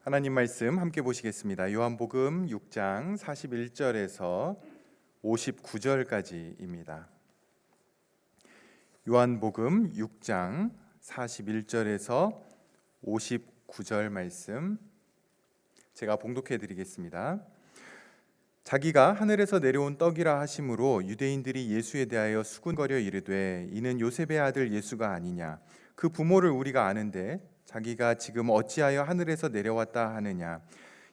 하나님 말씀 함께 보시겠습니다. 요한복음 6장 41절에서 59절까지입니다. 요한복음 6장 41절에서 59절 말씀 제가 봉독해 드리겠습니다. 자기가 하늘에서 내려온 떡이라 하심으로 유대인들이 예수에 대하여 수군거려 이르되 이는 요셉의 아들 예수가 아니냐. 그 부모를 우리가 아는데 자기가 지금 어찌하여 하늘에서 내려왔다 하느냐.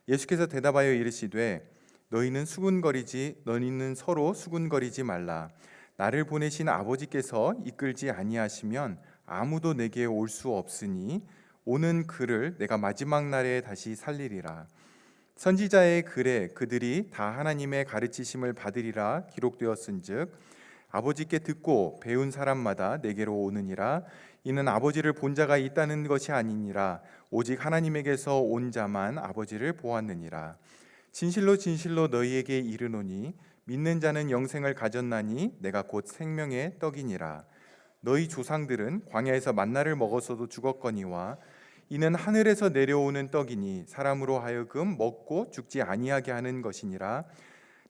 예수께서 대답하여 이르시되 너희는 서로 수군거리지 말라. 나를 보내신 아버지께서 이끌지 아니하시면 아무도 내게 올 수 없으니 오는 그를 내가 마지막 날에 다시 살리리라. 선지자의 글에 그들이 다 하나님의 가르치심을 받으리라 기록되었은즉 아버지께 듣고 배운 사람마다 내게로 오느니라. 이는 아버지를 본 자가 있다는 것이 아니니라. 오직 하나님에게서 온 자만 아버지를 보았느니라. 진실로 진실로 너희에게 이르노니 믿는 자는 영생을 가졌나니 내가 곧 생명의 떡이니라. 너희 조상들은 광야에서 만나를 먹었어도 죽었거니와 이는 하늘에서 내려오는 떡이니 사람으로 하여금 먹고 죽지 아니하게 하는 것이니라.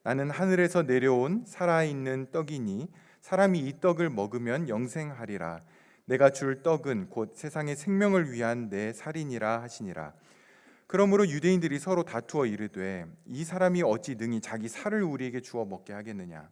나는 하늘에서 내려온 살아있는 떡이니 사람이 이 떡을 먹으면 영생하리라. 내가 줄 떡은 곧 세상의 생명을 위한 내 살이니라 하시니라. 그러므로 유대인들이 서로 다투어 이르되 이 사람이 어찌 능히 자기 살을 우리에게 주어 먹게 하겠느냐.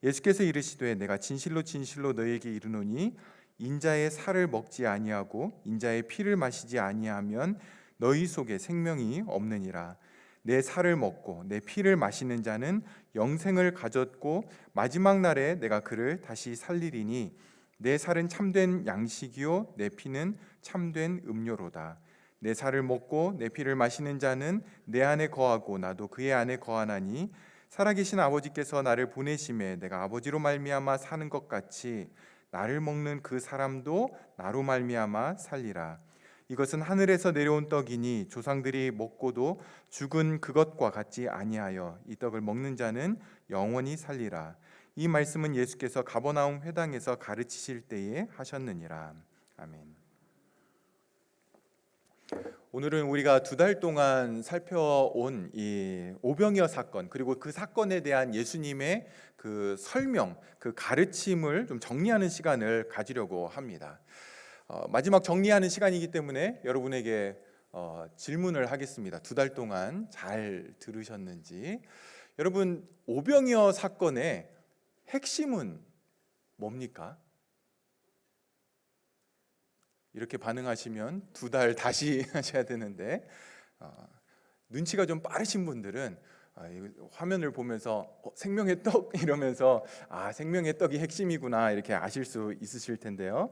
예수께서 이르시되 내가 진실로 진실로 너희에게 이르노니 인자의 살을 먹지 아니하고 인자의 피를 마시지 아니하면 너희 속에 생명이 없느니라. 내 살을 먹고 내 피를 마시는 자는 영생을 가졌고 마지막 날에 내가 그를 다시 살리리니 내 살은 참된 양식이요 내 피는 참된 음료로다. 내 살을 먹고 내 피를 마시는 자는 내 안에 거하고 나도 그의 안에 거하나니 살아계신 아버지께서 나를 보내심에 내가 아버지로 말미암아 사는 것 같이 나를 먹는 그 사람도 나로 말미암아 살리라. 이것은 하늘에서 내려온 떡이니 조상들이 먹고도 죽은 그것과 같지 아니하여 이 떡을 먹는 자는 영원히 살리라. 이 말씀은 예수께서 가버나움 회당에서 가르치실 때에 하셨느니라. 아멘. 오늘은 우리가 2달 동안 살펴온 이 오병이어 사건 그리고 그 사건에 대한 예수님의 그 설명, 그 가르침을 좀 정리하는 시간을 가지려고 합니다. 마지막 정리하는 시간이기 때문에 여러분에게 질문을 하겠습니다. 2달 동안 잘 들으셨는지. 여러분, 오병이어 사건의 핵심은 뭡니까? 이렇게 반응하시면 2달 다시 하셔야 되는데 눈치가 좀 빠르신 분들은 화면을 보면서 생명의 떡 이러면서 생명의 떡이 핵심이구나 이렇게 아실 수 있으실 텐데요.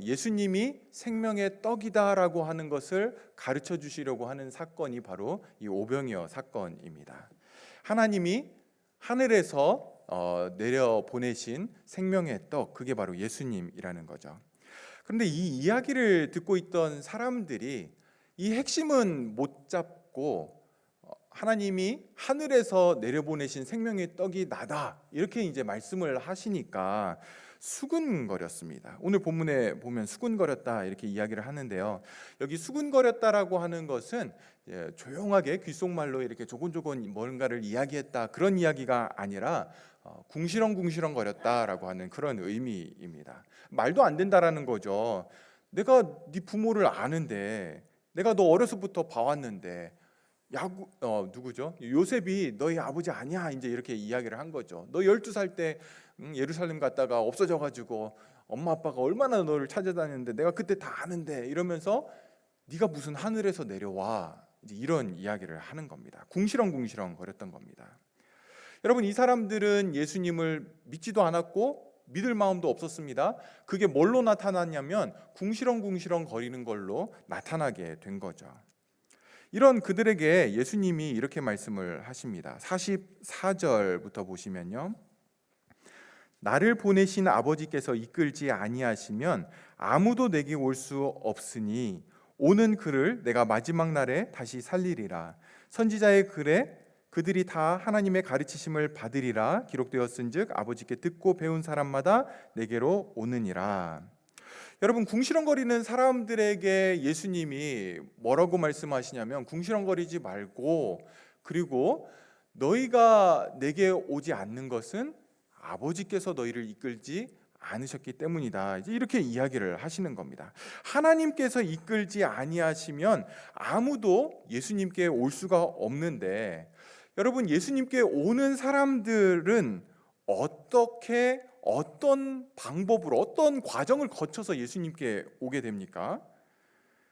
예수님이 생명의 떡이다라고 하는 것을 가르쳐 주시려고 하는 사건이 바로 이 오병이어 사건입니다. 하나님이 하늘에서 내려 보내신 생명의 떡, 그게 바로 예수님이라는 거죠. 그런데 이 이야기를 듣고 있던 사람들이 이 핵심은 못 잡고 하나님이 하늘에서 내려보내신 생명의 떡이 나다 이렇게 이제 말씀을 하시니까 수군거렸습니다. 오늘 본문에 보면 수군거렸다 이렇게 이야기를 하는데요. 여기 수군거렸다라고 하는 것은 조용하게 귓속말로 이렇게 조곤조곤 뭔가를 이야기했다 그런 이야기가 아니라 궁시렁궁시렁 거렸다라고 하는 그런 의미입니다. 말도 안 된다라는 거죠. 내가 네 부모를 아는데, 내가 너 어려서부터 봐왔는데, 누구죠? 요셉이 너희 아버지 아니야 이제 이렇게 이야기를 한 거죠. 너 12살 때 예루살렘 갔다가 없어져가지고 엄마 아빠가 얼마나 너를 찾아다녔는데 내가 그때 다 아는데 이러면서 네가 무슨 하늘에서 내려와 이제 이런 이야기를 하는 겁니다. 궁시렁궁시렁 거렸던 겁니다. 여러분, 이 사람들은 예수님을 믿지도 않았고 믿을 마음도 없었습니다. 그게 뭘로 나타났냐면 궁시렁궁시렁 거리는 걸로 나타나게 된 거죠. 이런 그들에게 예수님이 이렇게 말씀을 하십니다. 44절부터 보시면요. 나를 보내신 아버지께서 이끌지 아니하시면 아무도 내게 올 수 없으니 오는 그를 내가 마지막 날에 다시 살리리라. 선지자의 글에 그들이 다 하나님의 가르치심을 받으리라 기록되었은즉 아버지께 듣고 배운 사람마다 내게로 오느니라. 여러분, 궁시렁거리는 사람들에게 예수님이 뭐라고 말씀하시냐면, 궁시렁거리지 말고, 그리고 너희가 내게 오지 않는 것은 아버지께서 너희를 이끌지 않으셨기 때문이다. 이제 이렇게 이야기를 하시는 겁니다. 하나님께서 이끌지 아니하시면 아무도 예수님께 올 수가 없는데, 여러분, 예수님께 오는 사람들은 어떤 방법으로, 어떤 과정을 거쳐서 예수님께 오게 됩니까?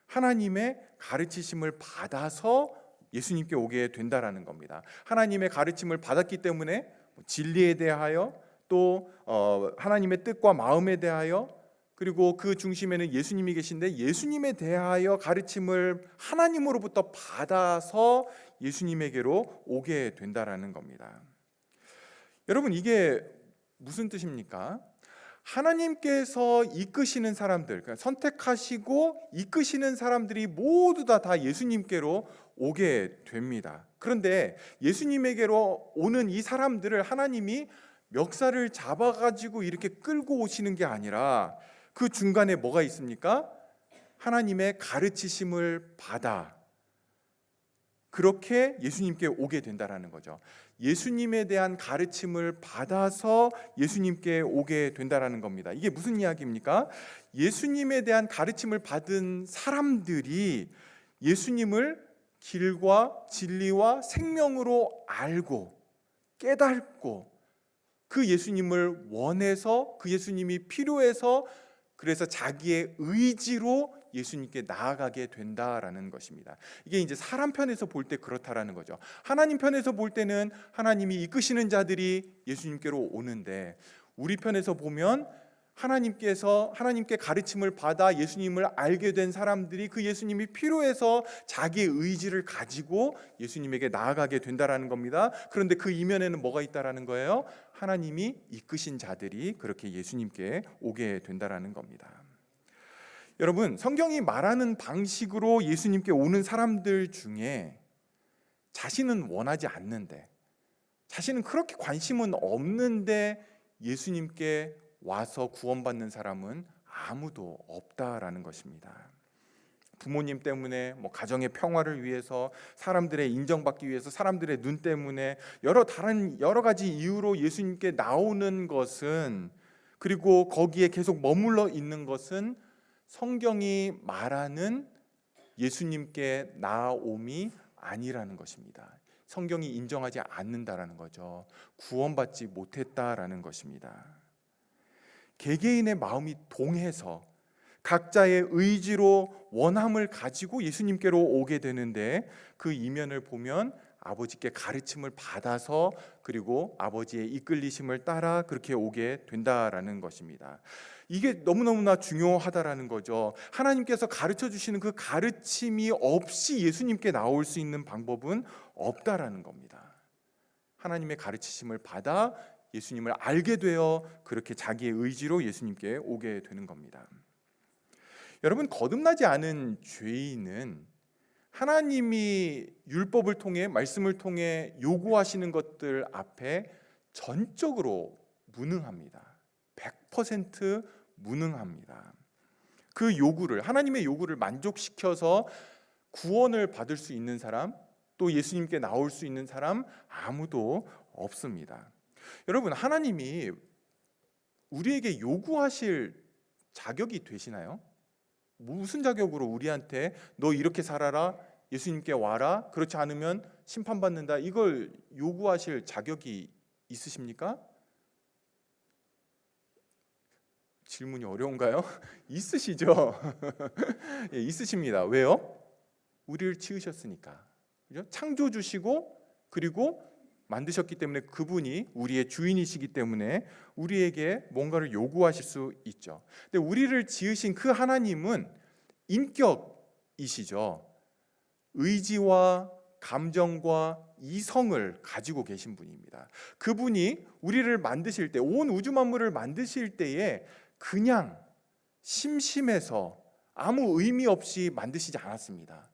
하나님의 가르치심을 받아서 예수님께 오게 된다라는 겁니다. 하나님의 가르침을 받았기 때문에 진리에 대하여, 또 하나님의 뜻과 마음에 대하여, 그리고 그 중심에는 예수님이 계신데 예수님에 대하여 가르침을 하나님으로부터 받아서 예수님에게로 오게 된다라는 겁니다. 여러분, 이게 무슨 뜻입니까? 하나님께서 이끄시는 사람들, 그러니까 선택하시고 이끄시는 사람들이 모두 다 예수님께로 오게 됩니다. 그런데 예수님에게로 오는 이 사람들을 하나님이 멱살을 잡아가지고 이렇게 끌고 오시는 게 아니라 그 중간에 뭐가 있습니까? 하나님의 가르치심을 받아 그렇게 예수님께 오게 된다라는 거죠. 예수님에 대한 가르침을 받아서 예수님께 오게 된다라는 겁니다. 이게 무슨 이야기입니까? 예수님에 대한 가르침을 받은 사람들이 예수님을 길과 진리와 생명으로 알고 깨닫고 그 예수님을 원해서, 그 예수님이 필요해서, 그래서 자기의 의지로 예수님께 나아가게 된다라는 것입니다. 이게 이제 사람 편에서 볼 때 그렇다라는 거죠. 하나님 편에서 볼 때는 하나님이 이끄시는 자들이 예수님께로 오는데, 우리 편에서 보면 하나님께 가르침을 받아 예수님을 알게 된 사람들이 그 예수님이 필요해서 자기의 의지를 가지고 예수님에게 나아가게 된다라는 겁니다. 그런데 그 이면에는 뭐가 있다라는 거예요? 하나님이 이끄신 자들이 그렇게 예수님께 오게 된다라는 겁니다. 여러분, 성경이 말하는 방식으로 예수님께 오는 사람들 중에 자신은 원하지 않는데, 자신은 그렇게 관심은 없는데 예수님께 와서 구원받는 사람은 아무도 없다라는 것입니다. 부모님 때문에, 가정의 평화를 위해서, 사람들의 인정받기 위해서, 사람들의 눈 때문에 여러 가지 이유로 예수님께 나오는 것은, 그리고 거기에 계속 머물러 있는 것은 성경이 말하는 예수님께 나아옴이 아니라는 것입니다. 성경이 인정하지 않는다라는 거죠. 구원받지 못했다라는 것입니다. 개개인의 마음이 동해서 각자의 의지로 원함을 가지고 예수님께로 오게 되는데, 그 이면을 보면 아버지께 가르침을 받아서, 그리고 아버지의 이끌리심을 따라 그렇게 오게 된다라는 것입니다. 이게 너무너무나 중요하다라는 거죠. 하나님께서 가르쳐 주시는 그 가르침이 없이 예수님께 나올 수 있는 방법은 없다라는 겁니다. 하나님의 가르치심을 받아 예수님을 알게 되어 그렇게 자기의 의지로 예수님께 오게 되는 겁니다. 여러분, 거듭나지 않은 죄인은 하나님이 율법을 통해, 말씀을 통해 요구하시는 것들 앞에 전적으로 무능합니다. 100% 무능합니다. 그 요구를, 하나님의 요구를 만족시켜서 구원을 받을 수 있는 사람, 또 예수님께 나올 수 있는 사람 아무도 없습니다. 여러분, 하나님이 우리에게 요구하실 자격이 되시나요? 무슨 자격으로 우리한테 너 이렇게 살아라, 예수님께 와라, 그렇지 않으면 심판받는다, 이걸 요구하실 자격이 있으십니까? 질문이 어려운가요? 있으시죠? 예, 있으십니다. 왜요? 우리를 지으셨으니까. 그죠? 창조주시고 그리고 만드셨기 때문에, 그분이 우리의 주인이시기 때문에 우리에게 뭔가를 요구하실 수 있죠. 근데 우리를 지으신 그 하나님은 인격이시죠. 의지와 감정과 이성을 가지고 계신 분입니다. 그분이 우리를 만드실 때, 온 우주 만물을 만드실 때에 그냥 심심해서 아무 의미 없이 만드시지 않았습니다.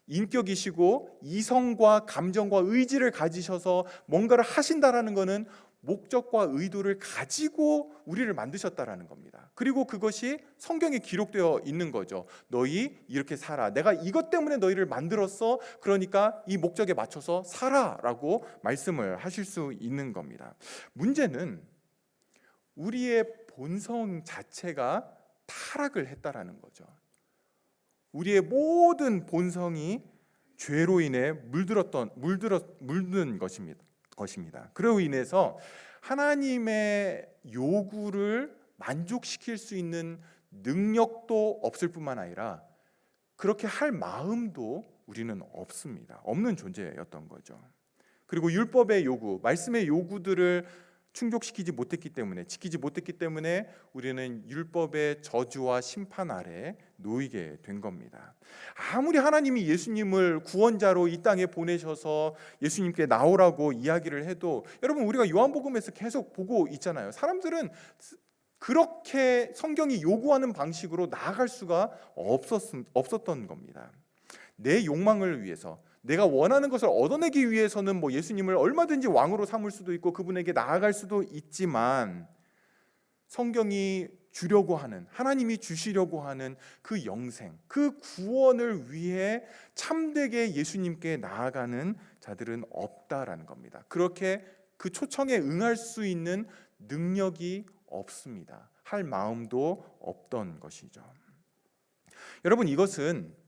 인격이시고 이성과 감정과 의지를 가지셔서 뭔가를 하신다라는 것은 목적과 의도를 가지고 우리를 만드셨다라는 겁니다. 그리고 그것이 성경에 기록되어 있는 거죠. 너희 이렇게 살아. 내가 이것 때문에 너희를 만들었어. 그러니까 이 목적에 맞춰서 살아라고 말씀을 하실 수 있는 겁니다. 문제는 우리의 본성 자체가 타락을 했다라는 거죠. 우리의 모든 본성이 죄로 인해 물든 것입니다. 그로 인해서 하나님의 요구를 만족시킬 수 있는 능력도 없을 뿐만 아니라 그렇게 할 마음도 우리는 없는 존재였던 거죠. 그리고 율법의 요구, 말씀의 요구들을 충족시키지 못했기 때문에, 지키지 못했기 때문에 우리는 율법의 저주와 심판 아래 놓이게 된 겁니다. 아무리 하나님이 예수님을 구원자로 이 땅에 보내셔서 예수님께 나오라고 이야기를 해도, 여러분 우리가 요한복음에서 계속 보고 있잖아요. 사람들은 그렇게 성경이 요구하는 방식으로 나아갈 수가 없었던 겁니다. 내 욕망을 위해서, 내가 원하는 것을 얻어내기 위해서는 뭐 예수님을 얼마든지 왕으로 삼을 수도 있고 그분에게 나아갈 수도 있지만, 성경이 주려고 하는, 하나님이 주시려고 하는 그 영생, 그 구원을 위해 참되게 예수님께 나아가는 자들은 없다라는 겁니다. 그렇게 그 초청에 응할 수 있는 능력이 없습니다. 할 마음도 없던 것이죠. 여러분, 이것은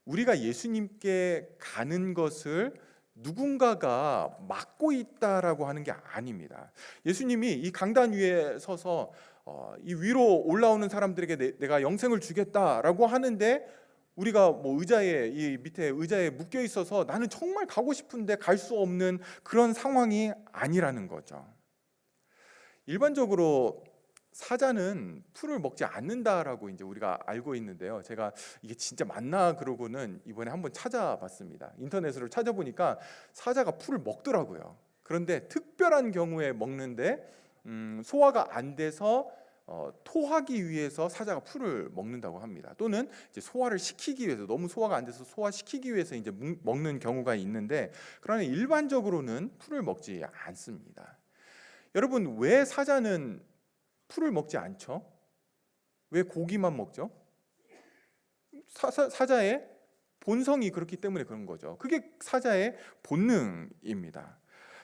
우리가 예수님께 가는 것을 누군가가 막고 있다라고 하는 게 아닙니다. 예수님이 이 강단 위에 서서 이 위로 올라오는 사람들에게 내가 영생을 주겠다라고 하는데, 우리가 뭐 이 밑에 의자에 묶여 있어서 나는 정말 가고 싶은데 갈 수 없는 그런 상황이 아니라는 거죠. 일반적으로 사자는 풀을 먹지 않는다라고 이제 우리가 알고 있는데요. 제가 이게 진짜 맞나 그러고는 이번에 한번 찾아봤습니다. 인터넷으로 찾아보니까 사자가 풀을 먹더라고요. 그런데 특별한 경우에 먹는데 소화가 안 돼서 토하기 위해서 사자가 풀을 먹는다고 합니다. 또는 이제 소화를 시키기 위해서, 너무 소화가 안 돼서 소화시키기 위해서 이제 먹는 경우가 있는데, 그러나 일반적으로는 풀을 먹지 않습니다. 여러분, 왜 사자는 풀을 먹지 않죠? 왜 고기만 먹죠? 사자의 본성이 그렇기 때문에 그런 거죠. 그게 사자의 본능입니다.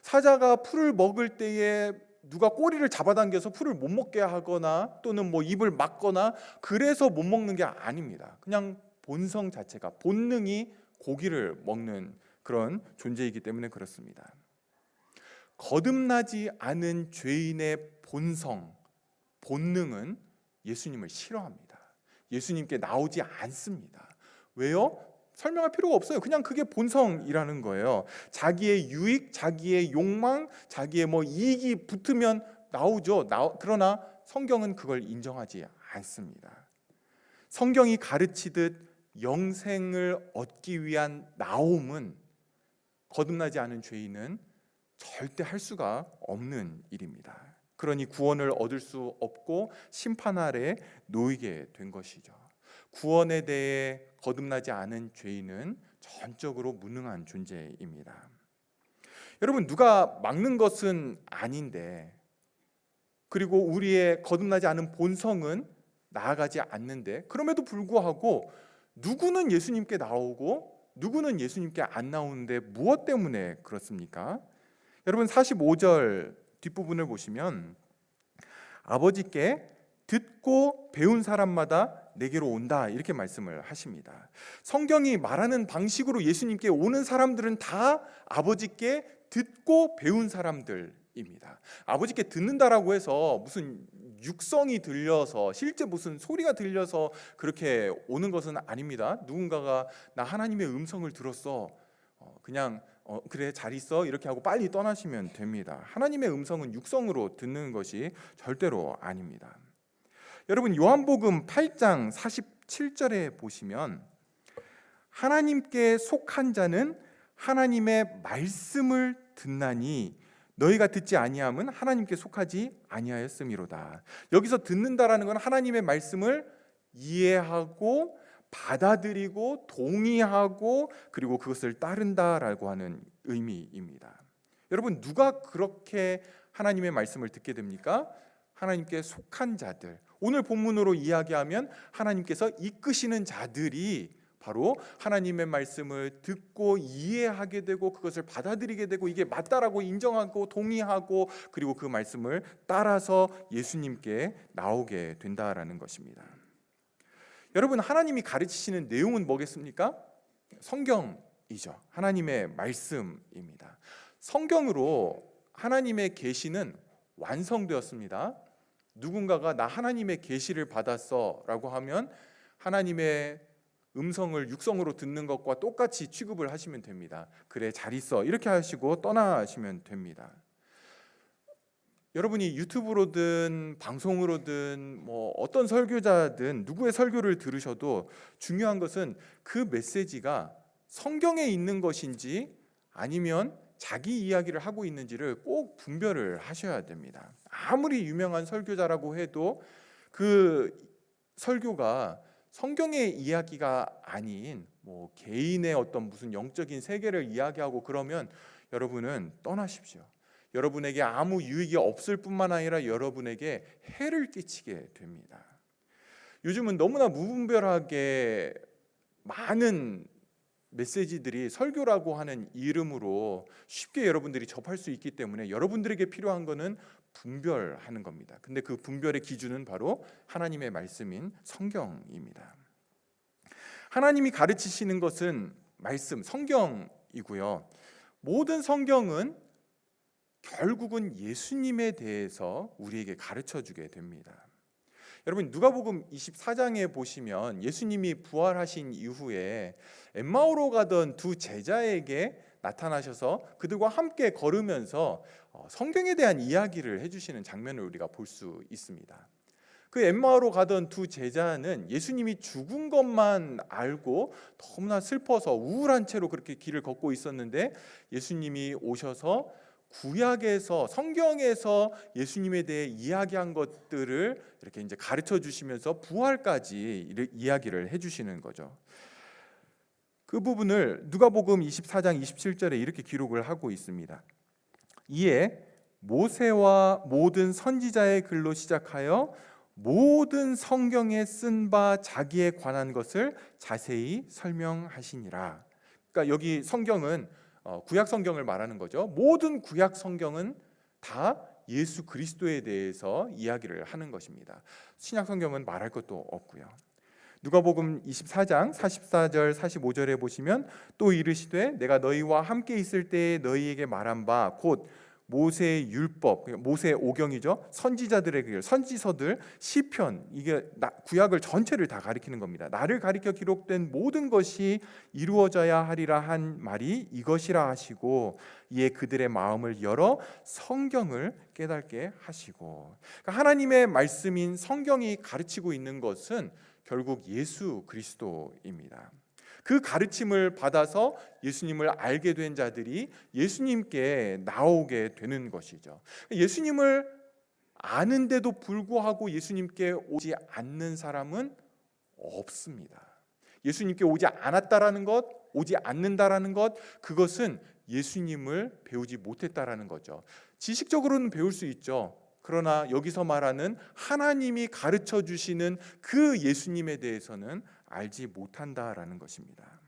사자가 풀을 먹을 때에 누가 꼬리를 잡아당겨서 풀을 못 먹게 하거나 또는 뭐 입을 막거나 그래서 못 먹는 게 아닙니다. 그냥 본성 자체가, 본능이 고기를 먹는 그런 존재이기 때문에 그렇습니다. 거듭나지 않은 죄인의 본능은 예수님을 싫어합니다. 예수님께 나오지 않습니다. 왜요? 설명할 필요가 없어요. 그냥 그게 본성이라는 거예요. 자기의 유익, 자기의 욕망, 자기의 뭐 이익이 붙으면 나오죠. 그러나 성경은 그걸 인정하지 않습니다. 성경이 가르치듯 영생을 얻기 위한 나옴은 거듭나지 않은 죄인은 절대 할 수가 없는 일입니다. 그러니 구원을 얻을 수 없고 심판 아래 놓이게 된 것이죠. 구원에 대해 거듭나지 않은 죄인은 전적으로 무능한 존재입니다. 여러분, 누가 막는 것은 아닌데, 그리고 우리의 거듭나지 않은 본성은 나아가지 않는데, 그럼에도 불구하고 누구는 예수님께 나오고 누구는 예수님께 안 나오는데 무엇 때문에 그렇습니까? 여러분, 45절 뒷부분을 보시면 아버지께 듣고 배운 사람마다 내게로 온다, 이렇게 말씀을 하십니다. 성경이 말하는 방식으로 예수님께 오는 사람들은 다 아버지께 듣고 배운 사람들입니다. 아버지께 듣는다라고 해서 무슨 육성이 들려서, 실제 무슨 소리가 들려서 그렇게 오는 것은 아닙니다. 누군가가 나 하나님의 음성을 들었어, 그냥 그래 잘 있어 이렇게 하고 빨리 떠나시면 됩니다. 하나님의 음성은 육성으로 듣는 것이 절대로 아닙니다. 여러분, 요한복음 8장 47절에 보시면 하나님께 속한 자는 하나님의 말씀을 듣나니 너희가 듣지 아니함은 하나님께 속하지 아니하였음이로다. 여기서 듣는다라는 건 하나님의 말씀을 이해하고 받아들이고 동의하고 그리고 그것을 따른다라고 하는 의미입니다. 여러분, 누가 그렇게 하나님의 말씀을 듣게 됩니까? 하나님께 속한 자들. 오늘 본문으로 이야기하면 하나님께서 이끄시는 자들이 바로 하나님의 말씀을 듣고 이해하게 되고 그것을 받아들이게 되고 이게 맞다라고 인정하고 동의하고 그리고 그 말씀을 따라서 예수님께 나오게 된다라는 것입니다. 여러분, 하나님이 가르치시는 내용은 뭐겠습니까? 성경이죠. 하나님의 말씀입니다. 성경으로 하나님의 계시는 완성되었습니다. 누군가가 나 하나님의 계시를 받았어 라고 하면 하나님의 음성을 육성으로 듣는 것과 똑같이 취급을 하시면 됩니다. 그래, 잘 있어, 이렇게 하시고 떠나시면 됩니다. 여러분이 유튜브로든 방송으로든 뭐 어떤 설교자든 누구의 설교를 들으셔도 중요한 것은 그 메시지가 성경에 있는 것인지 아니면 자기 이야기를 하고 있는지를 꼭 분별을 하셔야 됩니다. 아무리 유명한 설교자라고 해도 그 설교가 성경의 이야기가 아닌 뭐 개인의 어떤 무슨 영적인 세계를 이야기하고 그러면 여러분은 떠나십시오. 여러분에게 아무 유익이 없을 뿐만 아니라 여러분에게 해를 끼치게 됩니다. 요즘은 너무나 무분별하게 많은 메시지들이 설교라고 하는 이름으로 쉽게 여러분들이 접할 수 있기 때문에 여러분들에게 필요한 것은 분별하는 겁니다. 근데 그 분별의 기준은 바로 하나님의 말씀인 성경입니다. 하나님이 가르치시는 것은 말씀, 성경이고요. 모든 성경은 결국은 예수님에 대해서 우리에게 가르쳐 주게 됩니다. 여러분, 누가복음 24장에 보시면 예수님이 부활하신 이후에 엠마오로 가던 두 제자에게 나타나셔서 그들과 함께 걸으면서 성경에 대한 이야기를 해주시는 장면을 우리가 볼 수 있습니다. 그 엠마오로 가던 두 제자는 예수님이 죽은 것만 알고 너무나 슬퍼서 우울한 채로 그렇게 길을 걷고 있었는데 예수님이 오셔서 구약에서 성경에서 예수님에 대해 이야기한 것들을 이렇게 이제 가르쳐 주시면서 부활까지 이야기를 해 주시는 거죠. 그 부분을 누가복음 24장 27절에 이렇게 기록을 하고 있습니다. 이에 모세와 모든 선지자의 글로 시작하여 모든 성경에 쓴 바 자기에 관한 것을 자세히 설명하시니라. 그러니까 여기 성경은 구약 성경을 말하는 거죠. 모든 구약 성경은 다 예수 그리스도에 대해서 이야기를 하는 것입니다. 신약 성경은 말할 것도 없고요. 누가복음 24장 44절 45절에 보시면 또 이르시되 내가 너희와 함께 있을 때에 너희에게 말한 바 곧 모세의 율법, 모세의 오경이죠. 선지자들의 글, 선지서들, 시편, 이게 구약을 전체를 다 가리키는 겁니다. 나를 가리켜 기록된 모든 것이 이루어져야 하리라 한 말이 이것이라 하시고 이에 그들의 마음을 열어 성경을 깨닫게 하시고, 그러니까 하나님의 말씀인 성경이 가르치고 있는 것은 결국 예수 그리스도입니다. 그 가르침을 받아서 예수님을 알게 된 자들이 예수님께 나오게 되는 것이죠. 예수님을 아는데도 불구하고 예수님께 오지 않는 사람은 없습니다. 예수님께 오지 않았다라는 것, 오지 않는다라는 것, 그것은 예수님을 배우지 못했다라는 거죠. 지식적으로는 배울 수 있죠. 그러나 여기서 말하는 하나님이 가르쳐 주시는 그 예수님에 대해서는 알지 못한다라는 것입니다.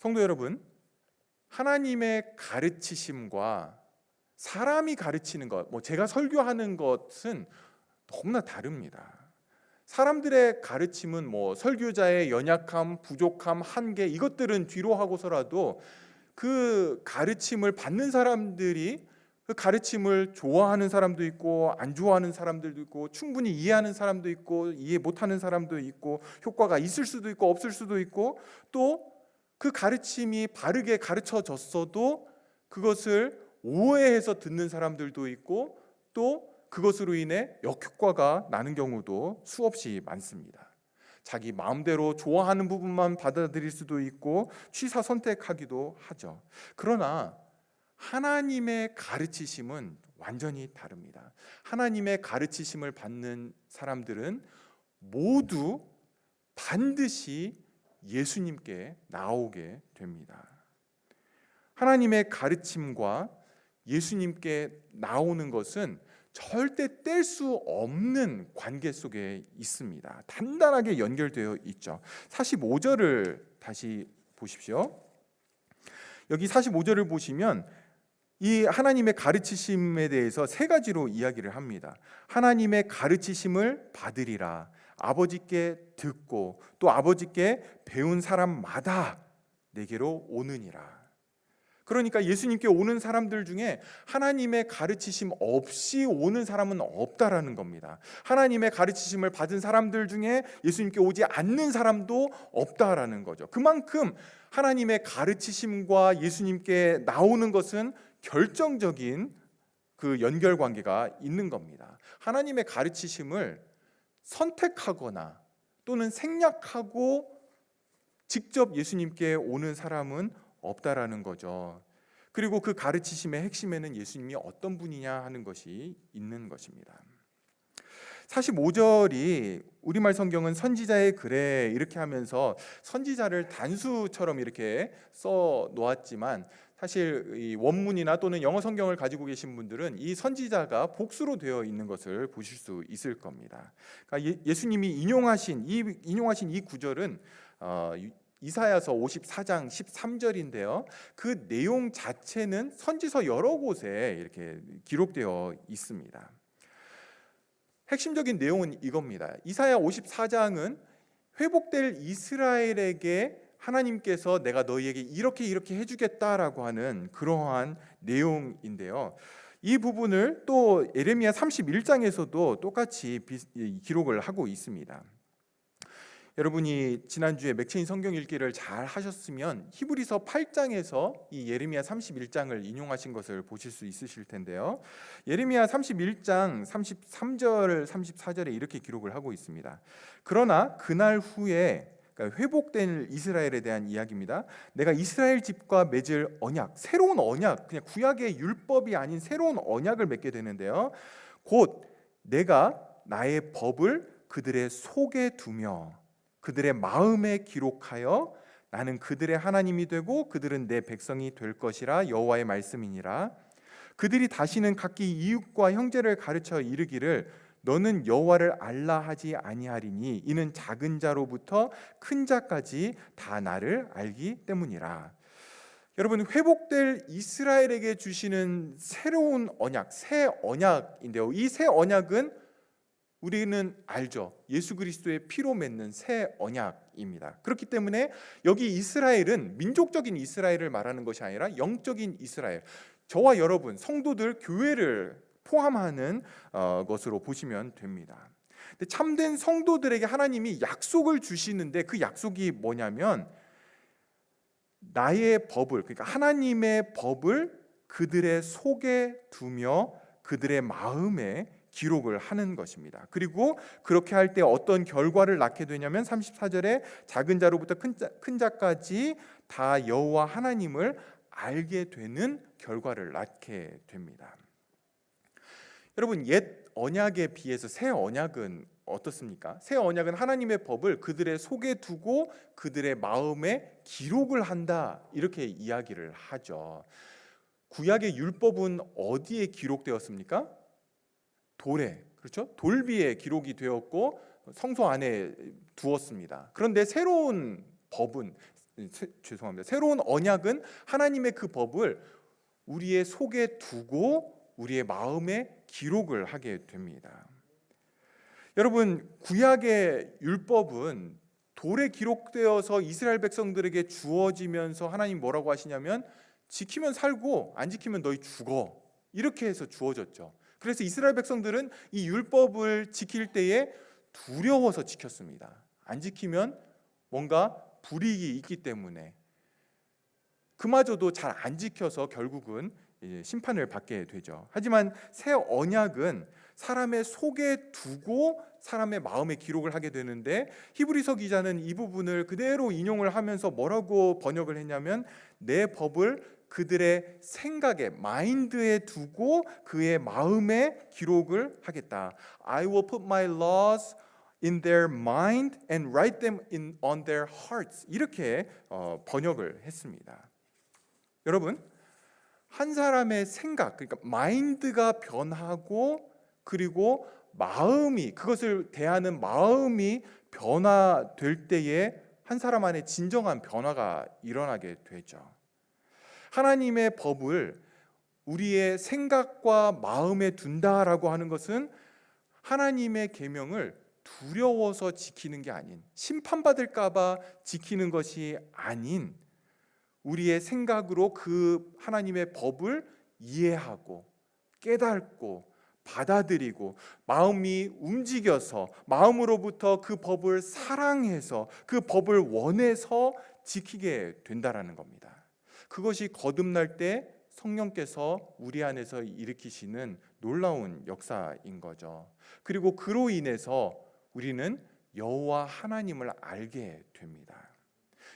성도 여러분, 하나님의 가르치심과 사람이 가르치는 것, 제가 설교하는 것은 너무나 다릅니다. 사람들의 가르침은 설교자의 연약함, 부족함, 한계 이것들은 뒤로 하고서라도 그 가르침을 받는 사람들이 그 가르침을 좋아하는 사람도 있고 안 좋아하는 사람들도 있고 충분히 이해하는 사람도 있고 이해 못하는 사람도 있고 효과가 있을 수도 있고 없을 수도 있고 또 그 가르침이 바르게 가르쳐졌어도 그것을 오해해서 듣는 사람들도 있고 또 그것으로 인해 역효과가 나는 경우도 수없이 많습니다. 자기 마음대로 좋아하는 부분만 받아들일 수도 있고 취사 선택하기도 하죠. 그러나 하나님의 가르치심은 완전히 다릅니다. 하나님의 가르치심을 받는 사람들은 모두 반드시 예수님께 나오게 됩니다. 하나님의 가르침과 예수님께 나오는 것은 절대 뗄 수 없는 관계 속에 있습니다. 단단하게 연결되어 있죠. 45절을 다시 보십시오. 여기 45절을 보시면 이 하나님의 가르치심에 대해서 세 가지로 이야기를 합니다. 하나님의 가르치심을 받으리라. 아버지께 듣고 또 아버지께 배운 사람마다 내게로 오느니라. 그러니까 예수님께 오는 사람들 중에 하나님의 가르치심 없이 오는 사람은 없다라는 겁니다. 하나님의 가르치심을 받은 사람들 중에 예수님께 오지 않는 사람도 없다라는 거죠. 그만큼 하나님의 가르치심과 예수님께 나오는 것은 결정적인 그 연결 관계가 있는 겁니다. 하나님의 가르치심을 선택하거나 또는 생략하고 직접 예수님께 오는 사람은 없다라는 거죠. 그리고 그 가르치심의 핵심에는 예수님이 어떤 분이냐 하는 것이 있는 것입니다. 45절이 우리말 성경은 선지자의 글에 이렇게 하면서 선지자를 단수처럼 이렇게 써 놓았지만 사실 이 원문이나 또는 영어 성경을 가지고 계신 분들은 이 선지자가 복수로 되어 있는 것을 보실 수 있을 겁니다. 그러니까 예수님이 인용하신 이 구절은 이사야서 54장 13절인데요. 그 내용 자체는 선지서 여러 곳에 이렇게 기록되어 있습니다. 핵심적인 내용은 이겁니다. 이사야 54장은 회복될 이스라엘에게 하나님께서 내가 너희에게 이렇게 해주겠다라고 하는 그러한 내용인데요. 이 부분을 또 예레미야 31장에서도 똑같이 기록을 하고 있습니다. 여러분이 지난주에 맥체인 성경 읽기를 잘 하셨으면 히브리서 8장에서 이 예레미야 31장을 인용하신 것을 보실 수 있으실 텐데요. 예레미야 31장 33절 34절에 이렇게 기록을 하고 있습니다. 그러나 그날 후에, 그러니까 회복된 이스라엘에 대한 이야기입니다. 내가 이스라엘 집과 맺을 언약, 새로운 언약, 그냥 구약의 율법이 아닌 새로운 언약을 맺게 되는데요. 곧 내가 나의 법을 그들의 속에 두며 그들의 마음에 기록하여 나는 그들의 하나님이 되고 그들은 내 백성이 될 것이라 여호와의 말씀이니라. 그들이 다시는 각기 이웃과 형제를 가르쳐 이르기를 너는 여호와를 알라 하지 아니하리니 이는 작은 자로부터 큰 자까지 다 나를 알기 때문이라. 여러분, 회복될 이스라엘에게 주시는 새로운 언약, 새 언약인데요. 이 새 언약은 우리는 알죠. 예수 그리스도의 피로 맺는 새 언약입니다. 그렇기 때문에 여기 이스라엘은 민족적인 이스라엘을 말하는 것이 아니라 영적인 이스라엘, 저와 여러분 성도들 교회를 포함하는 것으로 보시면 됩니다. 근데 참된 성도들에게 하나님이 약속을 주시는데 그 약속이 뭐냐면 나의 법을, 그러니까 하나님의 법을 그들의 속에 두며 그들의 마음에 기록을 하는 것입니다. 그리고 그렇게 할 때 어떤 결과를 낳게 되냐면 34절에 작은 자로부터 큰 자까지 다 여호와 하나님을 알게 되는 결과를 낳게 됩니다. 여러분, 옛 언약에 비해서 새 언약은 어떻습니까? 새 언약은 하나님의 법을 그들의 속에 두고 그들의 마음에 기록을 한다, 이렇게 이야기를 하죠. 구약의 율법은 어디에 기록되었습니까? 돌에, 그렇죠? 돌비에 기록이 되었고 성소 안에 두었습니다. 그런데 새로운 법은, 새로운 언약은 하나님의 그 법을 우리의 속에 두고 우리의 마음에 기록을 하게 됩니다. 여러분, 구약의 율법은 돌에 기록되어서 이스라엘 백성들에게 주어지면서 하나님 뭐라고 하시냐면 지키면 살고 안 지키면 너희 죽어, 이렇게 해서 주어졌죠. 그래서 이스라엘 백성들은 이 율법을 지킬 때에 두려워서 지켰습니다. 안 지키면 뭔가 불이익이 있기 때문에. 그마저도 잘 안 지켜서 결국은 심판을 받게 되죠. 하지만 새 언약은 사람의 속에 두고 사람의 마음에 기록을 하게 되는데 히브리서 기자는 이 부분을 그대로 인용을 하면서 뭐라고 번역을 했냐면 내 법을 그들의 생각에, 마인드에 두고 그의 마음에 기록을 하겠다. I will put my laws in their mind and write them on their hearts. 이렇게 번역을 했습니다. 여러분, 한 사람의 생각, 그러니까 마인드가 변하고 그리고 마음이, 그것을 대하는 마음이 변화될 때에 한 사람 안에 진정한 변화가 일어나게 되죠. 하나님의 법을 우리의 생각과 마음에 둔다라고 하는 것은 하나님의 계명을 두려워서 지키는 게 아닌, 심판받을까 봐 지키는 것이 아닌, 우리의 생각으로 그 하나님의 법을 이해하고 깨닫고 받아들이고 마음이 움직여서 마음으로부터 그 법을 사랑해서 그 법을 원해서 지키게 된다라는 겁니다. 그것이 거듭날 때 성령께서 우리 안에서 일으키시는 놀라운 역사인 거죠. 그리고 그로 인해서 우리는 여호와 하나님을 알게 됩니다.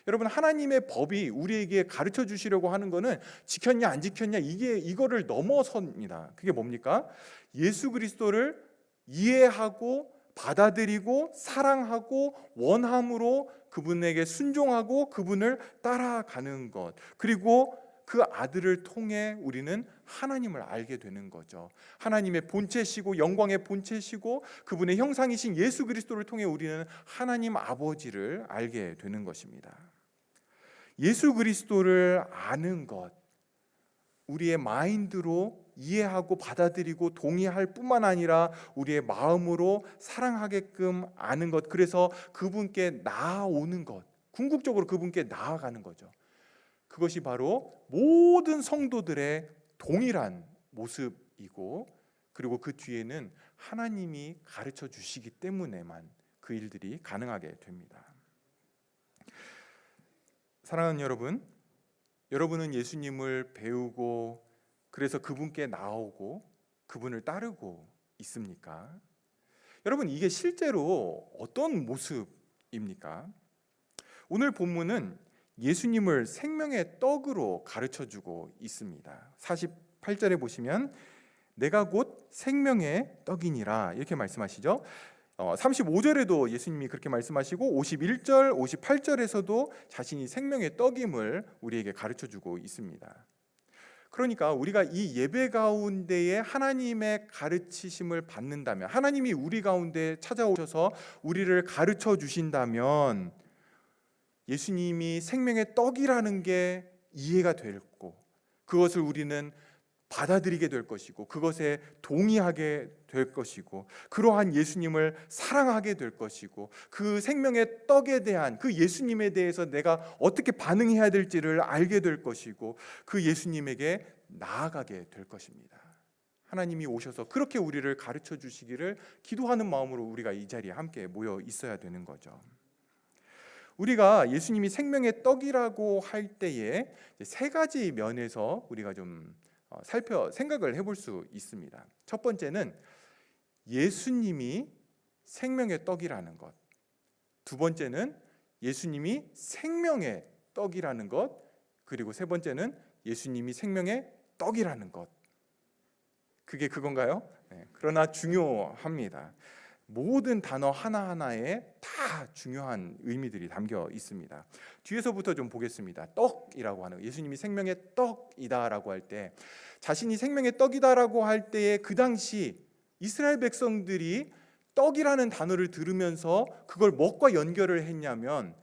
여러분, 하나님의 법이 우리에게 가르쳐 주시려고 하는 것은 지켰냐 안 지켰냐 이거를 넘어섭니다. 그게 뭡니까? 예수 그리스도를 이해하고 받아들이고 사랑하고 원함으로 그분에게 순종하고 그분을 따라가는 것, 그리고 그 아들을 통해 우리는 하나님을 알게 되는 거죠. 하나님의 본체시고 영광의 본체시고 그분의 형상이신 예수 그리스도를 통해 우리는 하나님 아버지를 알게 되는 것입니다. 예수 그리스도를 아는 것, 우리의 마인드로 이해하고 받아들이고 동의할 뿐만 아니라 우리의 마음으로 사랑하게끔 아는 것, 그래서 그분께 나아오는 것, 궁극적으로 그분께 나아가는 거죠. 그것이 바로 모든 성도들의 동일한 모습이고, 그리고 그 뒤에는 하나님이 가르쳐 주시기 때문에만 그 일들이 가능하게 됩니다. 사랑하는 여러분, 여러분은 예수님을 배우고 그래서 그분께 나오고 그분을 따르고 있습니까? 여러분, 이게 실제로 어떤 모습입니까? 오늘 본문은 예수님을 생명의 떡으로 가르쳐주고 있습니다. 48절에 보시면 내가 곧 생명의 떡이니라 이렇게 말씀하시죠. 35절에도 예수님이 그렇게 말씀하시고 51절, 58절에서도 자신이 생명의 떡임을 우리에게 가르쳐주고 있습니다. 그러니까 우리가 이 예배 가운데에 하나님의 가르치심을 받는다면, 하나님이 우리 가운데 찾아오셔서 우리를 가르쳐 주신다면 예수님이 생명의 떡이라는 게 이해가 되고 그것을 우리는 받아들이게 될 것이고 그것에 동의하게 될 것이고 그러한 예수님을 사랑하게 될 것이고 그 생명의 떡에 대한 그 예수님에 대해서 내가 어떻게 반응해야 될지를 알게 될 것이고 그 예수님에게 나아가게 될 것입니다. 하나님이 오셔서 그렇게 우리를 가르쳐 주시기를 기도하는 마음으로 우리가 이 자리에 함께 모여 있어야 되는 거죠. 우리가 예수님이 생명의 떡이라고 할 때에 세 가지 면에서 우리가 좀 생각을 해볼 수 있습니다. 첫 번째는 예수님이 생명의 떡이라는 것, 두 번째는 예수님이 생명의 떡이라는 것, 그리고 세 번째는 예수님이 생명의 떡이라는 것. 그게 그건가요? 네, 그러나 중요합니다. 모든 단어 하나하나에 다 중요한 의미들이 담겨 있습니다. 뒤에서부터 좀 보겠습니다. 떡이라고 하는, 예수님이 생명의 떡이다라고 할 때, 자신이 생명의 떡이다라고 할 때에 그 당시 이스라엘 백성들이 떡이라는 단어를 들으면서 그걸 무엇과 연결을 했냐면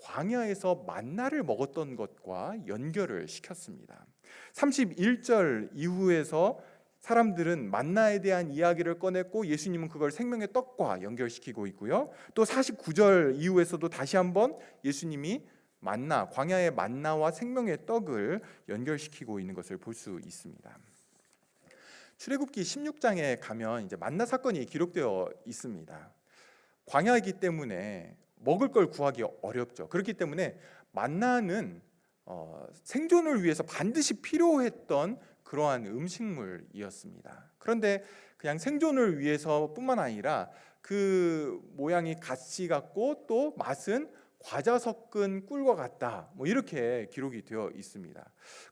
광야에서 만나를 먹었던 것과 연결을 시켰습니다. 31절 이후에서 사람들은 만나에 대한 이야기를 꺼냈고 예수님은 그걸 생명의 떡과 연결시키고 있고요. 또 49절 이후에서도 다시 한번 예수님이 만나, 광야의 만나와 생명의 떡을 연결시키고 있는 것을 볼 수 있습니다. 출애굽기 16장에 가면 이제 만나 사건이 기록되어 있습니다. 광야이기 때문에 먹을 걸 구하기 어렵죠. 그렇기 때문에 만나는 생존을 위해서 반드시 필요했던 그러한 음식물이었습니다. 그런데 그냥 생존을 위해서뿐만 아니라 그 모양이 가시 같고 또 맛은 과자 섞은 꿀과 같다, 뭐 이렇게 기록이 되어 있습니다.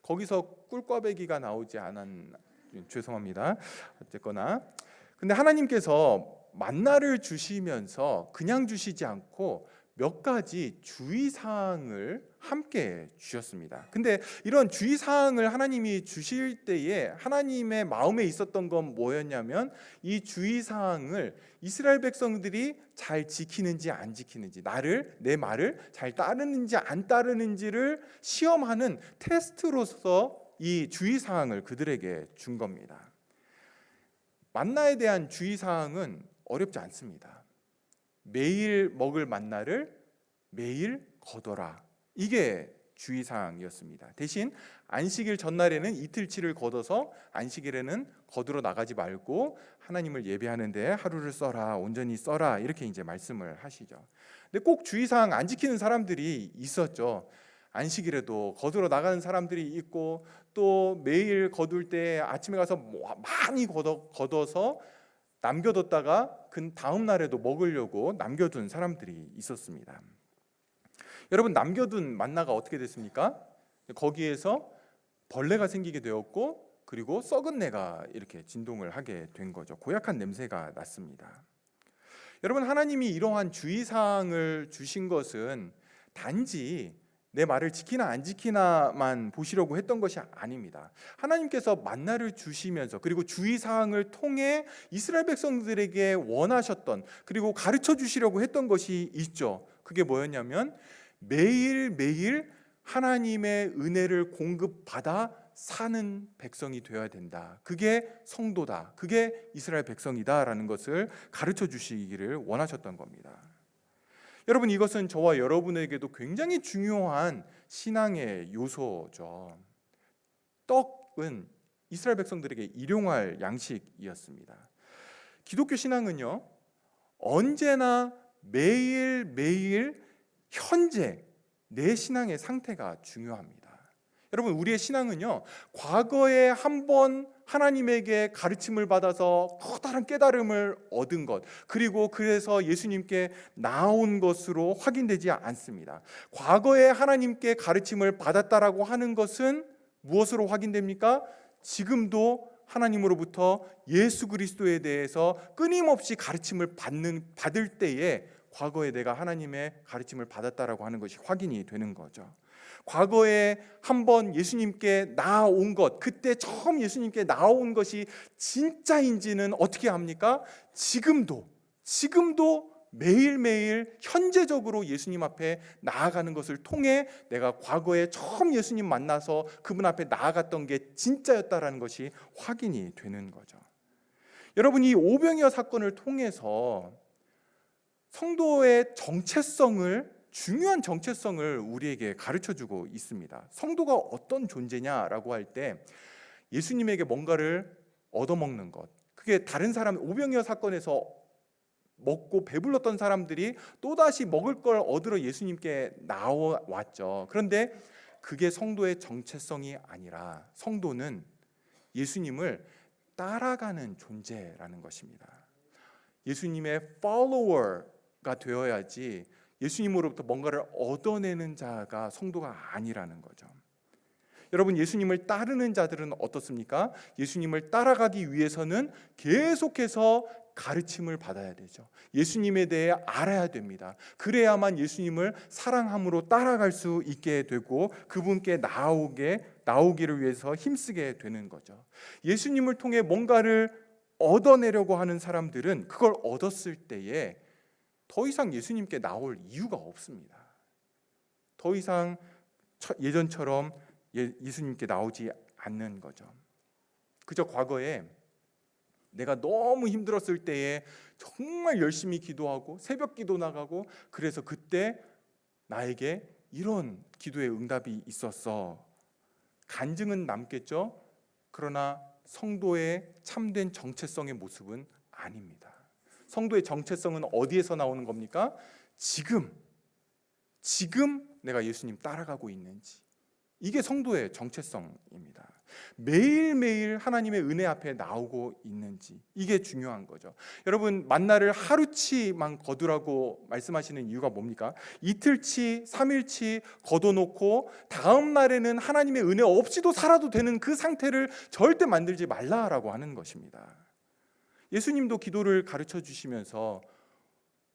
거기서 꿀꽈배기가 나오지 죄송합니다. 어쨌거나 근데 하나님께서 만나를 주시면서 그냥 주시지 않고 몇 가지 주의사항을 함께 주셨습니다. 근데 이런 주의사항을 하나님이 주실 때에 하나님의 마음에 있었던 건 뭐였냐면 이 주의사항을 이스라엘 백성들이 잘 지키는지 안 지키는지, 내 말을 잘 따르는지 안 따르는지를 시험하는 테스트로서 이 주의사항을 그들에게 준 겁니다. 만나에 대한 주의사항은 어렵지 않습니다. 매일 먹을 만나를 매일 거둬라. 이게 주의사항이었습니다. 대신 안식일 전날에는 이틀치를 거둬서 안식일에는 거두러 나가지 말고 하나님을 예배하는데 하루를 써라, 온전히 써라, 이렇게 이제 말씀을 하시죠. 근데 꼭 주의사항 안 지키는 사람들이 있었죠. 안식일에도 거두러 나가는 사람들이 있고, 또 매일 거둘 때 아침에 가서 많이 거둬서 남겨뒀다가 그 다음 날에도 먹으려고 남겨둔 사람들이 있었습니다. 여러분, 남겨둔 만나가 어떻게 됐습니까? 거기에서 벌레가 생기게 되었고, 그리고 썩은 내가 이렇게 진동을 하게 된 거죠. 고약한 냄새가 났습니다. 여러분, 하나님이 이러한 주의사항을 주신 것은 단지 내 말을 지키나 안 지키나만 보시려고 했던 것이 아닙니다. 하나님께서 만나를 주시면서, 그리고 주의사항을 통해 이스라엘 백성들에게 원하셨던, 그리고 가르쳐 주시려고 했던 것이 있죠. 그게 뭐였냐면 매일매일 하나님의 은혜를 공급받아 사는 백성이 되어야 된다. 그게 성도다. 그게 이스라엘 백성이다라는 것을 가르쳐 주시기를 원하셨던 겁니다. 여러분, 이것은 저와 여러분에게도 굉장히 중요한 신앙의 요소죠. 떡은 이스라엘 백성들에게 일용할 양식이었습니다. 기독교 신앙은요, 언제나 매일매일 현재 내 신앙의 상태가 중요합니다. 여러분, 우리의 신앙은요, 과거에 한번 하나님에게 가르침을 받아서 커다란 깨달음을 얻은 것, 그리고 그래서 예수님께 나온 것으로 확인되지 않습니다. 과거에 하나님께 가르침을 받았다라고 하는 것은 무엇으로 확인됩니까? 지금도 하나님으로부터 예수 그리스도에 대해서 끊임없이 가르침을 받을 때에 과거에 내가 하나님의 가르침을 받았다라고 하는 것이 확인이 되는 거죠. 과거에 한번 예수님께 나아온 것, 그때 처음 예수님께 나아온 것이 진짜인지는 어떻게 합니까? 지금도 매일매일 현재적으로 예수님 앞에 나아가는 것을 통해 내가 과거에 처음 예수님 만나서 그분 앞에 나아갔던 게 진짜였다라는 것이 확인이 되는 거죠. 여러분, 이 오병이어 사건을 통해서 성도의 중요한 정체성을 우리에게 가르쳐주고 있습니다. 성도가 어떤 존재냐라고 할 때 예수님에게 뭔가를 얻어먹는 것, 그게 다른 사람, 오병이어 사건에서 먹고 배불렀던 사람들이 또다시 먹을 걸 얻으러 예수님께 나왔죠. 그런데 그게 성도의 정체성이 아니라 성도는 예수님을 따라가는 존재라는 것입니다. 예수님의 follower가 되어야지 예수님으로부터 뭔가를 얻어내는 자가 성도가 아니라는 거죠. 여러분, 예수님을 따르는 자들은 어떻습니까? 예수님을 따라가기 위해서는 계속해서 가르침을 받아야 되죠. 예수님에 대해 알아야 됩니다. 그래야만 예수님을 사랑함으로 따라갈 수 있게 되고 그분께 나오기를 위해서 힘쓰게 되는 거죠. 예수님을 통해 뭔가를 얻어내려고 하는 사람들은 그걸 얻었을 때에 더 이상 예수님께 나올 이유가 없습니다. 더 이상 예전처럼 예수님께 나오지 않는 거죠. 그저 과거에 내가 너무 힘들었을 때에 정말 열심히 기도하고 새벽 기도 나가고, 그래서 그때 나에게 이런 기도의 응답이 있었어. 간증은 남겠죠. 그러나 성도의 참된 정체성의 모습은 아닙니다. 성도의 정체성은 어디에서 나오는 겁니까? 지금 내가 예수님 따라가고 있는지, 이게 성도의 정체성입니다. 매일매일 하나님의 은혜 앞에 나오고 있는지, 이게 중요한 거죠. 여러분, 만나를 하루치만 거두라고 말씀하시는 이유가 뭡니까? 이틀치, 3일치 거둬놓고 다음 날에는 하나님의 은혜 없이도 살아도 되는 그 상태를 절대 만들지 말라라고 하는 것입니다. 예수님도 기도를 가르쳐 주시면서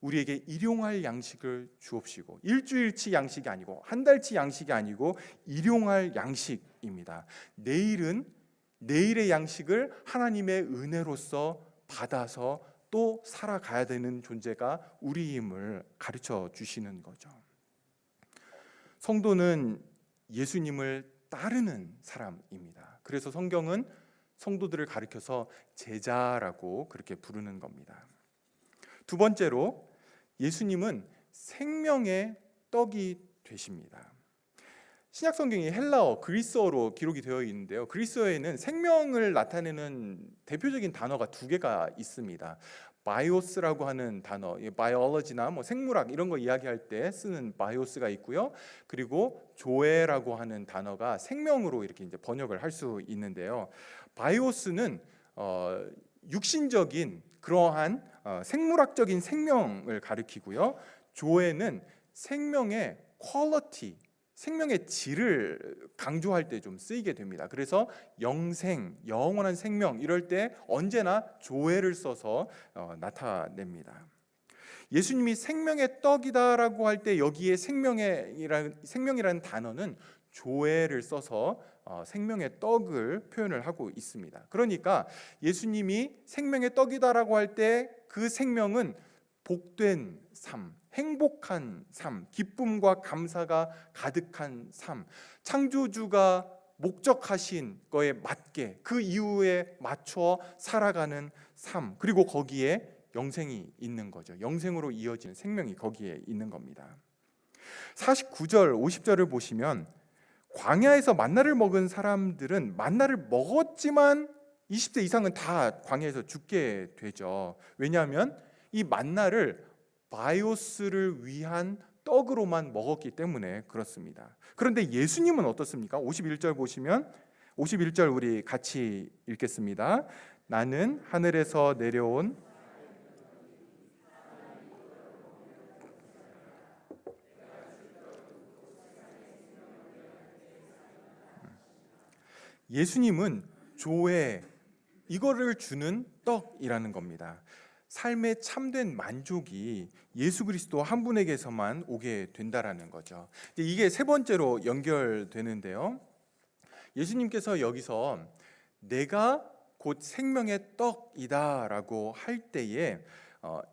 우리에게 일용할 양식을 주옵시고, 일주일치 양식이 아니고 한 달치 양식이 아니고 일용할 양식입니다. 내일의 양식을 하나님의 은혜로서 받아서 또 살아가야 되는 존재가 우리임을 가르쳐 주시는 거죠. 성도는 예수님을 따르는 사람입니다. 그래서 성경은 성도들을 가리켜서 제자라고 그렇게 부르는 겁니다. 두 번째로, 예수님은 생명의 떡이 되십니다. 신약 성경이 헬라어, 그리스어로 기록이 되어 있는데요. 그리스어에는 생명을 나타내는 대표적인 단어가 두 개가 있습니다. 바이오스라고 하는 단어, 바이올로지나 생물학 이런 거 이야기할 때 쓰는 바이오스가 있고요. 그리고 조에라고 하는 단어가 생명으로 이렇게 이제 번역을 할 수 있는데요. 바이오스는 육신적인 그러한 생물학적인 생명을 가리키고요. 조에는 생명의 퀄리티, 생명의 질을 강조할 때 좀 쓰이게 됩니다. 그래서 영생, 영원한 생명 이럴 때 언제나 조회를 써서 나타냅니다. 예수님이 생명의 떡이다라고 할 때 여기에 생명이라는 단어는 조회를 써서 생명의 떡을 표현을 하고 있습니다. 그러니까 예수님이 생명의 떡이다라고 할 때 그 생명은 복된 삶, 행복한 삶, 기쁨과 감사가 가득한 삶, 창조주가 목적하신 거에 맞게 그 이유에 맞춰 살아가는 삶, 그리고 거기에 영생이 있는 거죠. 영생으로 이어지는 생명이 거기에 있는 겁니다. 49절, 50절을 보시면 광야에서 만나를 먹은 사람들은 만나를 먹었지만 20세 이상은 다 광야에서 죽게 되죠. 왜냐하면 이 만나를 바이오스를 위한 떡으로만 먹었기 때문에 그렇습니다. 그런데 예수님은 어떻습니까? 51절 보시면 51절 우리 같이 읽겠습니다. 나는 하늘에서 내려온 예수님은 조회, 이거를 주는 떡이라는 겁니다. 삶의 참된 만족이 예수 그리스도 한 분에게서만 오게 된다라는 거죠. 이게 세 번째로 연결되는데요. 예수님께서 여기서 내가 곧 생명의 떡이다라고 할 때에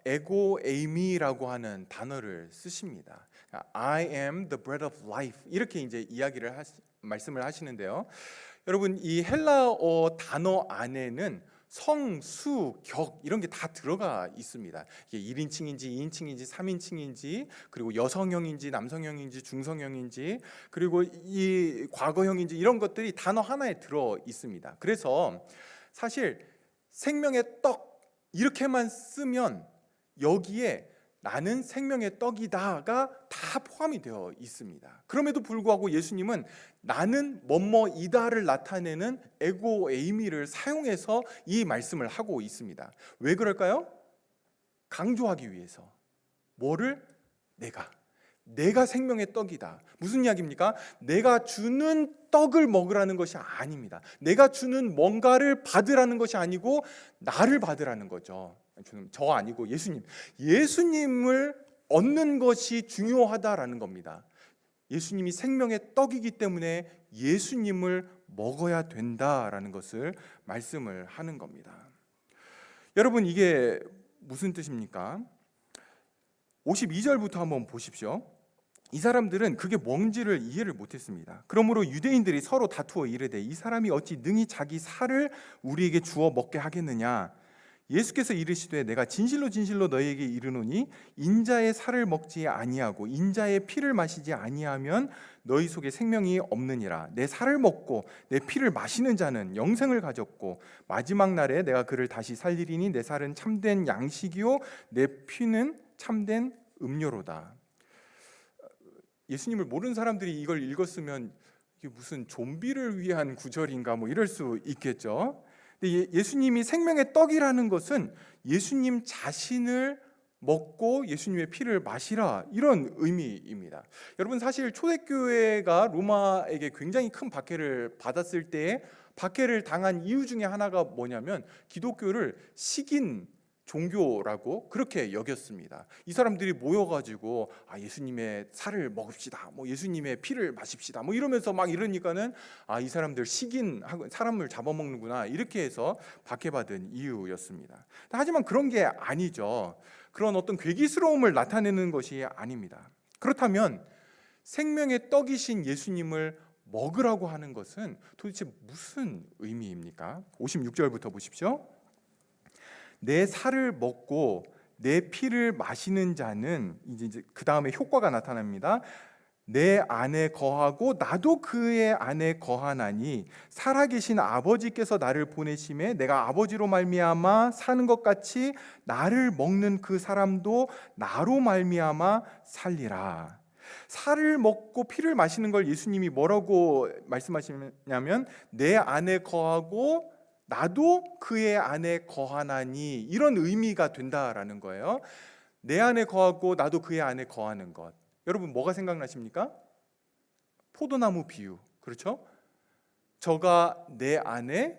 에고 에이미라고 하는 단어를 쓰십니다. I am the bread of life 이렇게 이제 말씀을 하시는데요. 여러분, 이 헬라어 단어 안에는 성, 수, 격 이런 게 다 들어가 있습니다. 이게 1인칭인지 2인칭인지 3인칭인지, 그리고 여성형인지 남성형인지 중성형인지, 그리고 이 과거형인지 이런 것들이 단어 하나에 들어 있습니다. 그래서 사실 생명의 떡 이렇게만 쓰면 여기에 나는 생명의 떡이다가 다 포함이 되어 있습니다. 그럼에도 불구하고 예수님은 나는 뭐뭐이다를 나타내는 에고 에이미를 사용해서 이 말씀을 하고 있습니다. 왜 그럴까요? 강조하기 위해서. 뭐를? 내가 생명의 떡이다. 무슨 이야기입니까? 내가 주는 떡을 먹으라는 것이 아닙니다. 내가 주는 뭔가를 받으라는 것이 아니고 나를 받으라는 거죠. 저 아니고 예수님을 얻는 것이 중요하다라는 겁니다. 예수님이 생명의 떡이기 때문에 예수님을 먹어야 된다라는 것을 말씀을 하는 겁니다. 여러분, 이게 무슨 뜻입니까? 52절부터 한번 보십시오. 이 사람들은 그게 뭔지를 이해를 못했습니다. 그러므로 유대인들이 서로 다투어 이르되 이 사람이 어찌 능히 자기 살을 우리에게 주어 먹게 하겠느냐. 예수께서 이르시되 내가 진실로 진실로 너희에게 이르노니 인자의 살을 먹지 아니하고 인자의 피를 마시지 아니하면 너희 속에 생명이 없느니라. 내 살을 먹고 내 피를 마시는 자는 영생을 가졌고 마지막 날에 내가 그를 다시 살리리니 내 살은 참된 양식이요 내 피는 참된 음료로다. 예수님을 모르는 사람들이 이걸 읽었으면 이게 무슨 좀비를 위한 구절인가 이럴 수 있겠죠. 근데 예수님이 생명의 떡이라는 것은 예수님 자신을 먹고 예수님의 피를 마시라 이런 의미입니다. 여러분, 사실 초대교회가 로마에게 굉장히 큰 박해를 받았을 때에 박해를 당한 이유 중에 하나가 뭐냐면 기독교를 식인 종교라고 그렇게 여겼습니다. 이 사람들이 모여가지고 예수님의 살을 먹읍시다, 예수님의 피를 마십시다, 이러면서 막 이러니까는 이 사람들 식인 사람을 잡아먹는구나, 이렇게 해서 박해받은 이유였습니다. 하지만 그런 게 아니죠. 그런 어떤 괴기스러움을 나타내는 것이 아닙니다. 그렇다면 생명의 떡이신 예수님을 먹으라고 하는 것은 도대체 무슨 의미입니까? 56절부터 보십시오. 내 살을 먹고 내 피를 마시는 자는, 이제 그 다음에 효과가 나타납니다. 내 안에 거하고 나도 그의 안에 거하나니 살아계신 아버지께서 나를 보내심에 내가 아버지로 말미암아 사는 것 같이 나를 먹는 그 사람도 나로 말미암아 살리라. 살을 먹고 피를 마시는 걸 예수님이 뭐라고 말씀하시냐면 내 안에 거하고 나도 그의 안에 거하나니, 이런 의미가 된다라는 거예요. 내 안에 거하고 나도 그의 안에 거하는 것. 여러분 뭐가 생각나십니까? 포도나무 비유, 그렇죠? 저가 내 안에,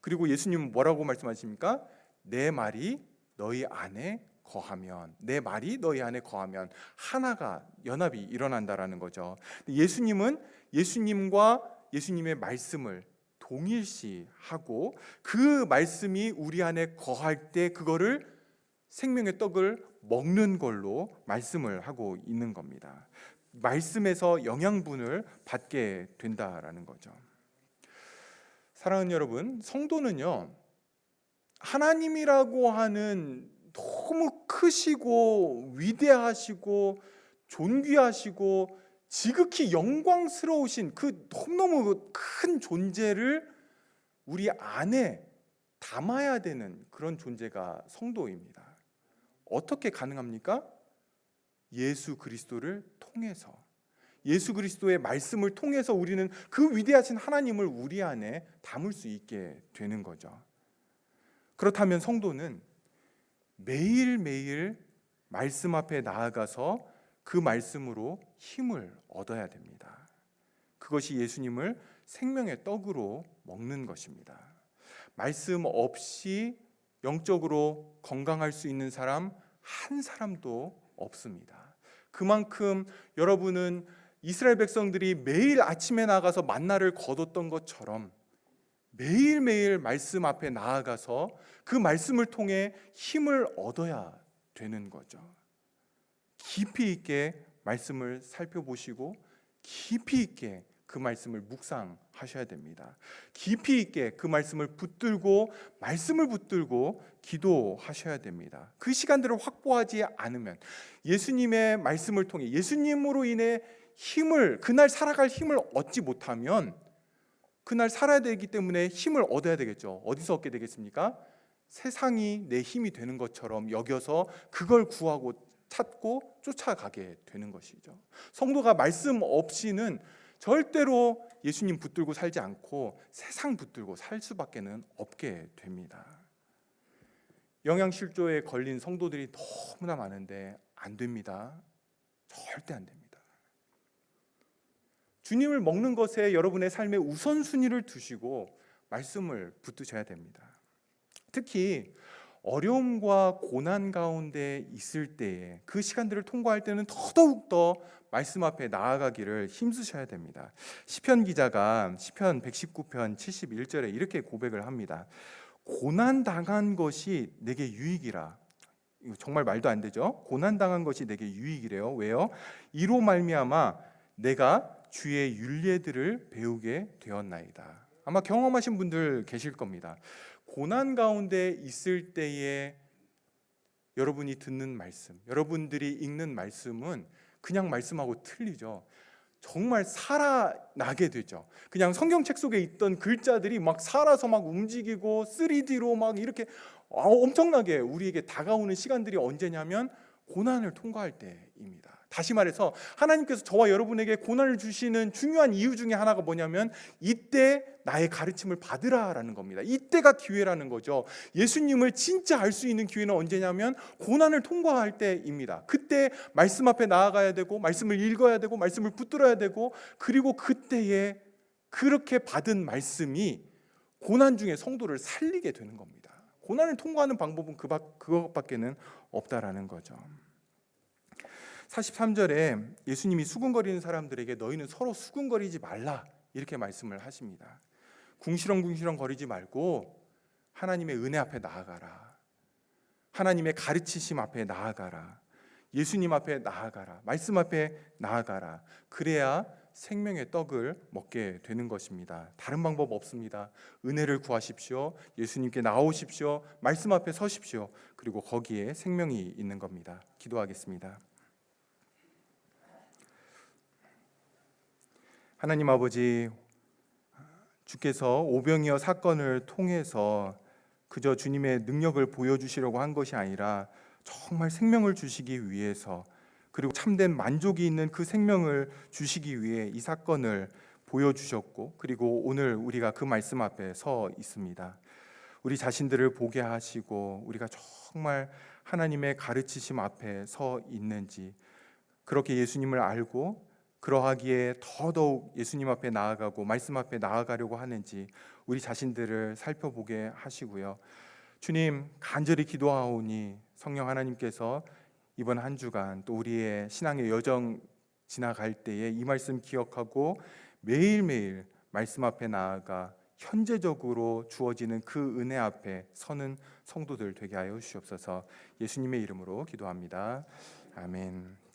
그리고 예수님은 뭐라고 말씀하십니까? 내 말이 너희 안에 거하면, 내 말이 너희 안에 거하면 하나가, 연합이 일어난다라는 거죠. 예수님은 예수님과 예수님의 말씀을 동일시하고 그 말씀이 우리 안에 거할 때 그거를 생명의 떡을 먹는 걸로 말씀을 하고 있는 겁니다. 말씀에서 영양분을 받게 된다라는 거죠. 사랑하는 여러분, 성도는요, 하나님이라고 하는 너무 크시고 위대하시고 존귀하시고 지극히 영광스러우신 그 너무너무 큰 존재를 우리 안에 담아야 되는 그런 존재가 성도입니다. 어떻게 가능합니까? 예수 그리스도를 통해서, 예수 그리스도의 말씀을 통해서 우리는 그 위대하신 하나님을 우리 안에 담을 수 있게 되는 거죠. 그렇다면 성도는 매일매일 말씀 앞에 나아가서 그 말씀으로 힘을 얻어야 됩니다. 그것이 예수님을 생명의 떡으로 먹는 것입니다. 말씀 없이 영적으로 건강할 수 있는 사람 한 사람도 없습니다. 그만큼 여러분은 이스라엘 백성들이 매일 아침에 나가서 만나를 거뒀던 것처럼 매일매일 말씀 앞에 나아가서 그 말씀을 통해 힘을 얻어야 되는 거죠. 깊이 있게 말씀을 살펴보시고 깊이 있게 그 말씀을 묵상하셔야 됩니다. 깊이 있게 그 말씀을 붙들고 기도하셔야 됩니다. 그 시간들을 확보하지 않으면, 예수님의 말씀을 통해 예수님으로 인해 힘을, 그날 살아갈 힘을 얻지 못하면, 그날 살아야 되기 때문에 힘을 얻어야 되겠죠. 어디서 얻게 되겠습니까? 세상이 내 힘이 되는 것처럼 여겨서 그걸 구하고 찾고 쫓아가게 되는 것이죠. 성도가 말씀 없이는 절대로 예수님 붙들고 살지 않고 세상 붙들고 살 수밖에는 없게 됩니다. 영양실조에 걸린 성도들이 너무나 많은데 안 됩니다. 절대 안 됩니다. 주님을 먹는 것에 여러분의 삶의 우선순위를 두시고 말씀을 붙드셔야 됩니다. 특히 어려움과 고난 가운데 있을 때에, 그 시간들을 통과할 때는 더더욱 더 말씀 앞에 나아가기를 힘쓰셔야 됩니다. 시편 기자가 시편 119편 71절에 이렇게 고백을 합니다. 고난 당한 것이 내게 유익이라. 이거 정말 말도 안 되죠? 고난 당한 것이 내게 유익이래요. 왜요? 이로 말미암아 내가 주의 율례들을 배우게 되었나이다. 아마 경험하신 분들 계실 겁니다. 고난 가운데 있을 때에 여러분이 듣는 말씀, 여러분들이 읽는 말씀은 그냥 말씀하고 틀리죠. 정말 살아나게 되죠. 그냥 성경책 속에 있던 글자들이 막 살아서 막 움직이고 3D로 막 이렇게 엄청나게 우리에게 다가오는 시간들이 언제냐면 고난을 통과할 때입니다. 다시 말해서 하나님께서 저와 여러분에게 고난을 주시는 중요한 이유 중에 하나가 뭐냐면 이때 나의 가르침을 받으라라는 겁니다. 이때가 기회라는 거죠. 예수님을 진짜 알 수 있는 기회는 언제냐면 고난을 통과할 때입니다. 그때 말씀 앞에 나아가야 되고 말씀을 읽어야 되고 말씀을 붙들어야 되고, 그리고 그때에 그렇게 받은 말씀이 고난 중에 성도를 살리게 되는 겁니다. 고난을 통과하는 방법은 그것밖에는 없다라는 거죠. 43절에 예수님이 수군거리는 사람들에게 너희는 서로 수군거리지 말라 이렇게 말씀을 하십니다. 궁시렁궁시렁 거리지 말고 하나님의 은혜 앞에 나아가라. 하나님의 가르치심 앞에 나아가라. 예수님 앞에 나아가라. 말씀 앞에 나아가라. 그래야 생명의 떡을 먹게 되는 것입니다. 다른 방법 없습니다. 은혜를 구하십시오. 예수님께 나오십시오. 말씀 앞에 서십시오. 그리고 거기에 생명이 있는 겁니다. 기도하겠습니다. 하나님 아버지, 주께서 오병이어 사건을 통해서 그저 주님의 능력을 보여주시려고 한 것이 아니라 정말 생명을 주시기 위해서, 그리고 참된 만족이 있는 그 생명을 주시기 위해 이 사건을 보여주셨고, 그리고 오늘 우리가 그 말씀 앞에 서 있습니다. 우리 자신들을 보게 하시고 우리가 정말 하나님의 가르치심 앞에 서 있는지, 그렇게 예수님을 알고 그러하기에 더더욱 예수님 앞에 나아가고 말씀 앞에 나아가려고 하는지 우리 자신들을 살펴보게 하시고요. 주님, 간절히 기도하오니 성령 하나님께서 이번 한 주간 또 우리의 신앙의 여정 지나갈 때에 이 말씀 기억하고 매일매일 말씀 앞에 나아가 현재적으로 주어지는 그 은혜 앞에 서는 성도들 되게 하여 주시옵소서. 예수님의 이름으로 기도합니다. 아멘.